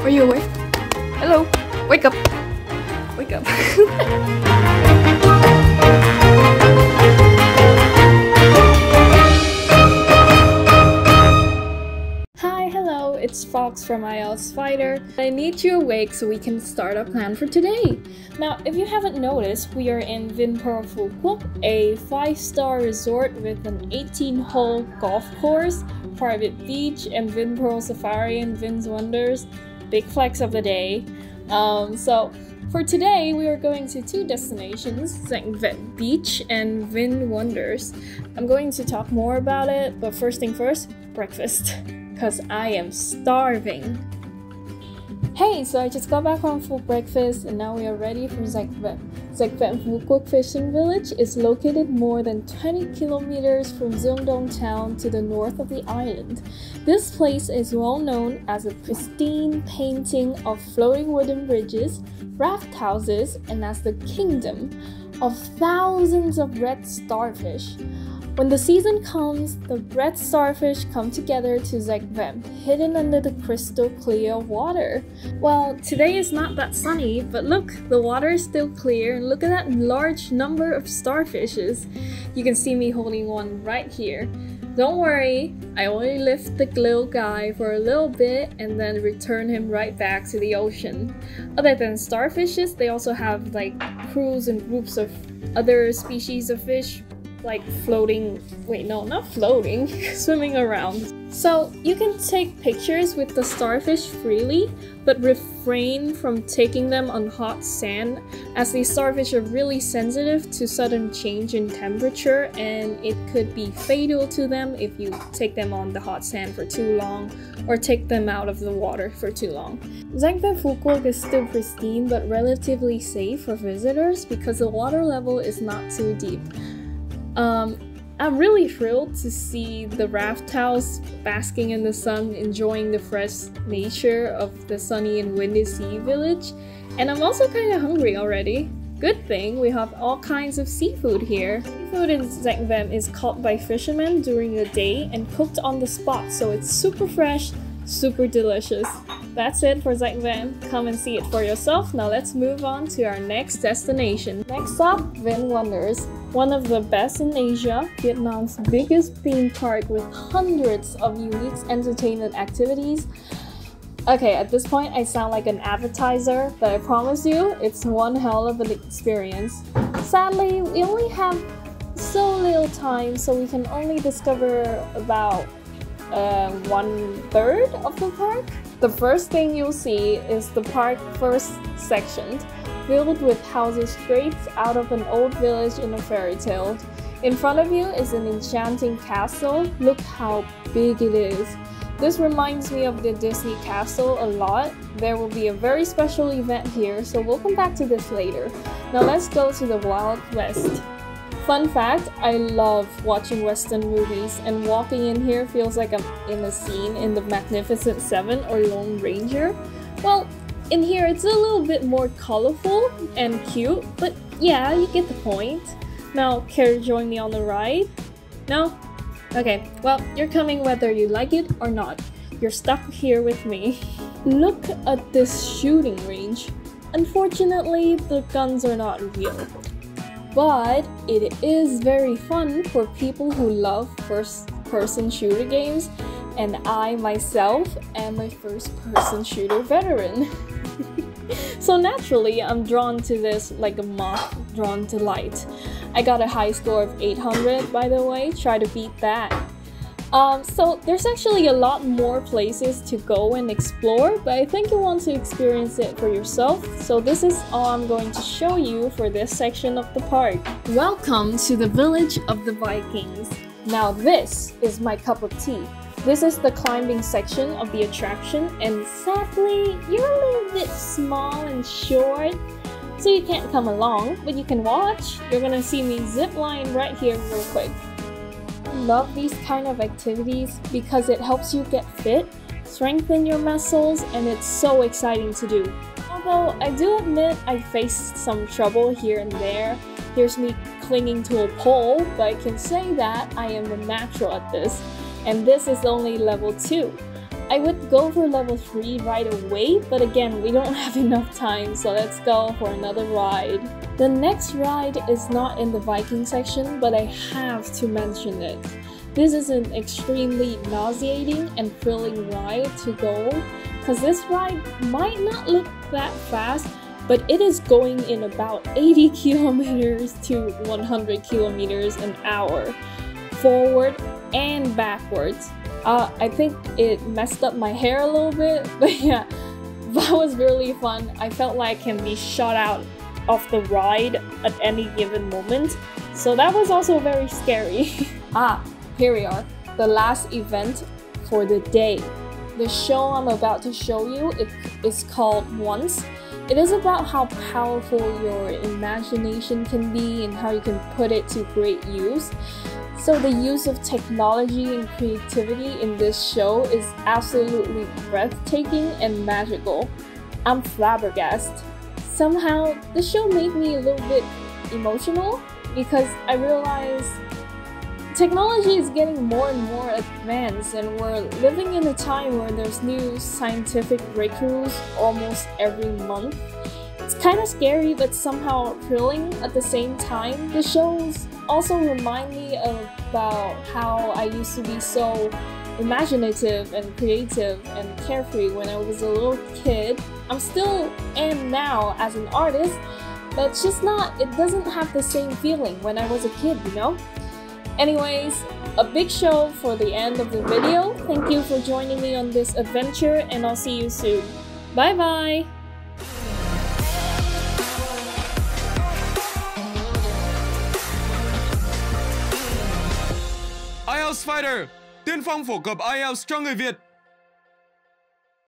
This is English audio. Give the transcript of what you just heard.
Are you awake? Hello? Wake up! Wake up! Hi, hello, it's Fox from IELTS Fighter. I need you awake so we can start our plan for today. Now, if you haven't noticed, we are in Vinpearl Phú Quốc, a 5-star resort with an 18-hole golf course, private beach, and Vinpearl Safari and Vin's Wonders. Big flex of the day. So for today, we are going to two destinations, Dạnh Vẹn Beach and Vin Wonders. I'm going to talk more about it, but first thing first, breakfast, because I am starving. Hey, so I just got back home for breakfast and now we are ready for Dạnh Vẹn. Dạnh Vẹn Phú Quốc Fishing Village is located more than 20 kilometers from Giương town to the north of the island. This place is well known as a pristine painting of floating wooden bridges, raft houses, and as the kingdom of thousands of red starfish. When the season comes, the red starfish come together to Dạnh Vẹn, hidden under the crystal clear water. Well, today is not that sunny, but look, the water is still clear and look at that large number of starfishes. You can see me holding one right here. Don't worry, I only lift the little guy for a little bit and then return him right back to the ocean. Other than starfishes, they also have like crews and groups of other species of fish, like floating, wait no, not floating, swimming around. So you can take pictures with the starfish freely, but refrain from taking them on hot sand as these starfish are really sensitive to sudden change in temperature and it could be fatal to them if you take them on the hot sand for too long or take them out of the water for too long. Dạnh Vẹn Phú Quốc is still pristine but relatively safe for visitors because the water level is not too deep. I'm really thrilled to see the raft house basking in the sun, enjoying the fresh nature of the sunny and windy sea village. And I'm also kind of hungry already. Good thing we have all kinds of seafood here. Seafood in Dạnh Vẹn is caught by fishermen during the day and cooked on the spot, so it's super fresh, super delicious. That's it for Dạnh Vẹn. Come and see it for yourself. Now let's move on to our next destination. Next up, Vin Wonders. One of the best in Asia, Vietnam's biggest theme park with hundreds of unique entertainment activities. Okay, at this point I sound like an advertiser, but I promise you, it's one hell of an experience. Sadly, we only have so little time, so we can only discover about 1/3 of the park. The first thing you'll see is the park first section, filled with houses straight out of an old village in a fairy tale. In front of you is an enchanting castle. Look how big it is. This reminds me of the Disney castle a lot. There will be a very special event here, so we'll come back to this later. Now let's go to the Wild West. Fun fact, I love watching Western movies, and walking in here feels like I'm in a scene in The Magnificent Seven or Lone Ranger. Well, in here it's a little bit more colorful and cute, but yeah, you get the point. Now, care to join me on the ride? No? Okay, well, you're coming whether you like it or not. You're stuck here with me. Look at this shooting range. Unfortunately, the guns are not real. But it is very fun for people who love first-person shooter games, and I myself am a first-person shooter veteran. So naturally, I'm drawn to this like a moth drawn to light. I got a high score of 800, by the way, try to beat that. So there's actually a lot more places to go and explore, but I think you want to experience it for yourself, so this is all I'm going to show you for this section of the park. Welcome to the village of the Vikings. Now this is my cup of tea. This is the climbing section of the attraction, and sadly, you're a little bit small and short, so you can't come along, but you can watch. You're gonna see me zip line right here real quick. Love these kind of activities because it helps you get fit, strengthen your muscles, and it's so exciting to do. Although I do admit I faced some trouble here and there. Here's me clinging to a pole, but I can say that I am a natural at this, and this is only level 2. I would go for level 3 right away, but again, we don't have enough time, so let's go for another ride. The next ride is not in the Viking section, but I have to mention it. This is an extremely nauseating and thrilling ride to go, because this ride might not look that fast, but it is going in about 80 kilometers to 100 kilometers an hour, forward and backwards. I think it messed up my hair a little bit, but yeah, that was really fun. I felt like I can be shot out of the ride at any given moment, so that was also very scary. Here we are, the last event for the day. The show I'm about to show you, it is called Once. It is about how powerful your imagination can be and how you can put it to great use. So the use of technology and creativity in this show is absolutely breathtaking and magical. I'm flabbergasted. Somehow, the show made me a little bit emotional because I realized technology is getting more and more advanced, and we're living in a time where there's new scientific breakthroughs almost every month. It's kind of scary but somehow thrilling at the same time. The shows also remind me about how I used to be so imaginative and creative and carefree when I was a little kid. I'm still am now as an artist, but it's just not, it doesn't have the same feeling when I was a kid, you know? Anyways, a big show for the end of the video. Thank you for joining me on this adventure, and I'll see you soon. Bye bye! IELTS Fighter, tiên phong phổ cập IELTS cho người Việt.